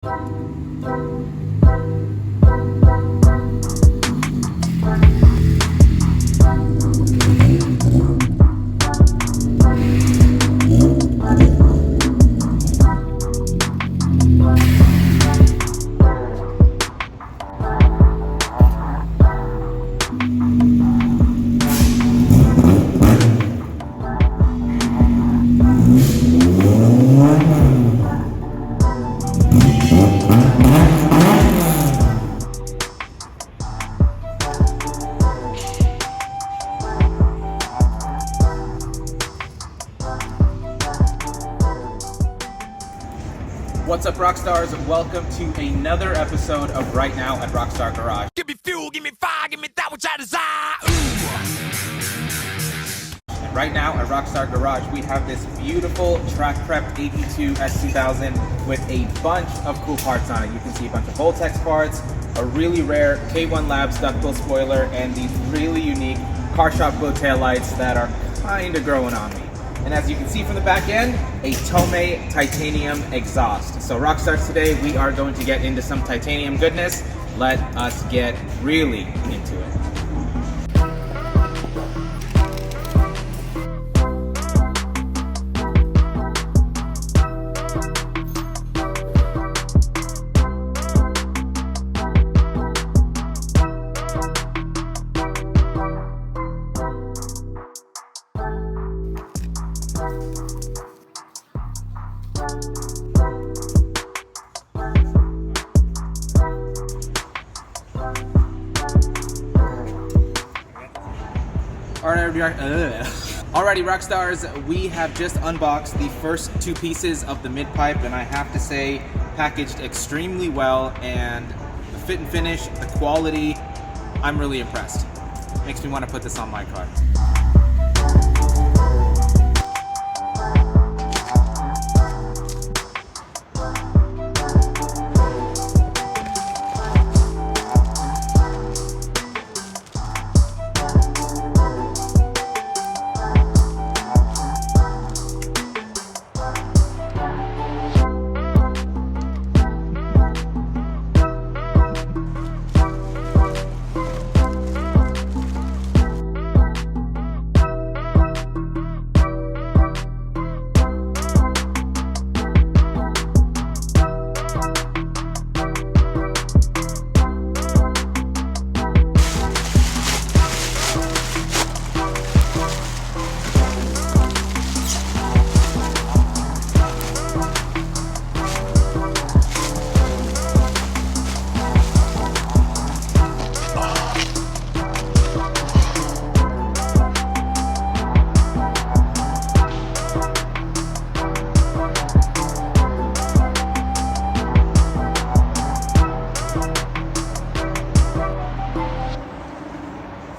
What's up, Rockstars? Welcome to another episode of Right Now at Rockstar Garage. Give me fuel, give me fire, give me that which I desire. And right now at Rockstar Garage, we have this beautiful track prep 82 S2000 with a bunch of cool parts on it. You can see a bunch of Voltex parts, a really rare K1 Labs duckbill spoiler, and these really unique car shop glow taillights that are kind of growing on me. And as you can see from the back end, a Tomei titanium exhaust. So Rockstars, today we are going to get into some titanium goodness. Let us get really into it. Alrighty, Rockstars, we have just unboxed the first two pieces of the mid-pipe, and I have to say, packaged extremely well, and the fit and finish, the quality, I'm really impressed. Makes me want to put this on my car.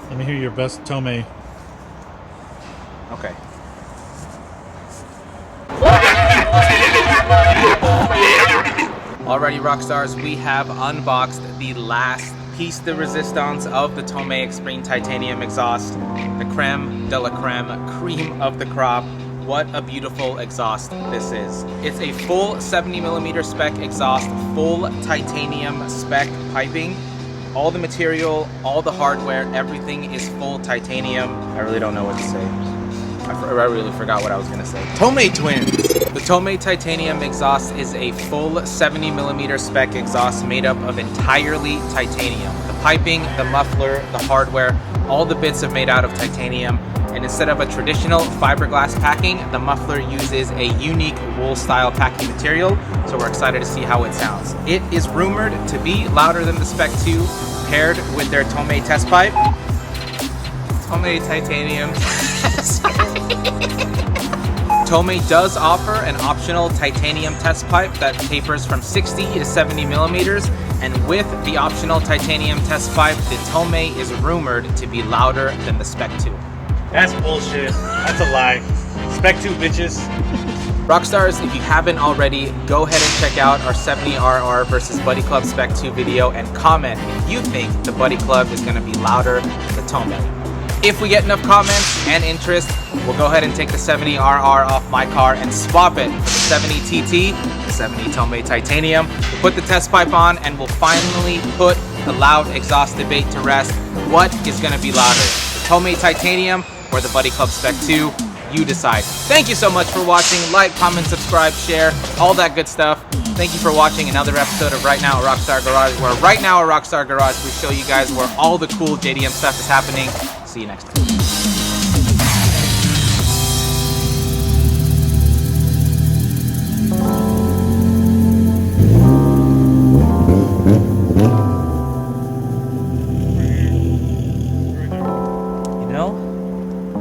Let me hear your best Tomei. Okay. Alrighty, Rockstars, we have unboxed the last piece de resistance of the Tomei Extreme Titanium exhaust, the creme de la creme, cream of the crop. What a beautiful exhaust this is. It's a full 70mm spec exhaust, full titanium spec piping. All the material, all the hardware, everything is full titanium. I really don't know what to say. I really forgot what I was gonna say. Tomei twins! The Tomei titanium exhaust is a full 70mm spec exhaust made up of entirely titanium. The piping, the muffler, the hardware, all the bits are made out of titanium. And instead of a traditional fiberglass packing, the muffler uses a unique wool style packing material, so we're excited to see how it sounds. It is rumored to be louder than the Spec 2, paired with their Tomei test pipe. Tomei titanium. Tomei does offer an optional titanium test pipe that tapers from 60 to 70mm, and with the optional titanium test pipe, the Tomei is rumored to be louder than the Spec 2. That's bullshit. That's a lie. Spec 2, bitches. Rockstars, if you haven't already, go ahead and check out our 70RR versus Buddy Club Spec 2 video and comment if you think the Buddy Club is going to be louder than the Tomei. If we get enough comments and interest, we'll go ahead and take the 70RR off my car and swap it for the 70TT, the 70 Tomei Titanium. We'll put the test pipe on and we'll finally put the loud exhaust debate to rest. What is going to be louder, the Tomei Titanium or the Buddy Club Spec 2? You decide. Thank you so much for watching. Like, comment, subscribe, share, all that good stuff. Thank you for watching another episode of Right Now at Rockstar Garage, where right now at Rockstar Garage we show you guys where all the cool JDM stuff is happening. See you next time.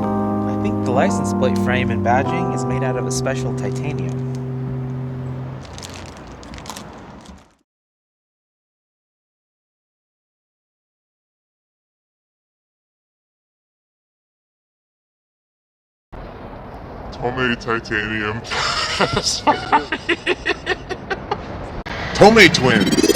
I think the license plate frame and badging is made out of a special titanium. Tomei Titanium. Tomei Twins.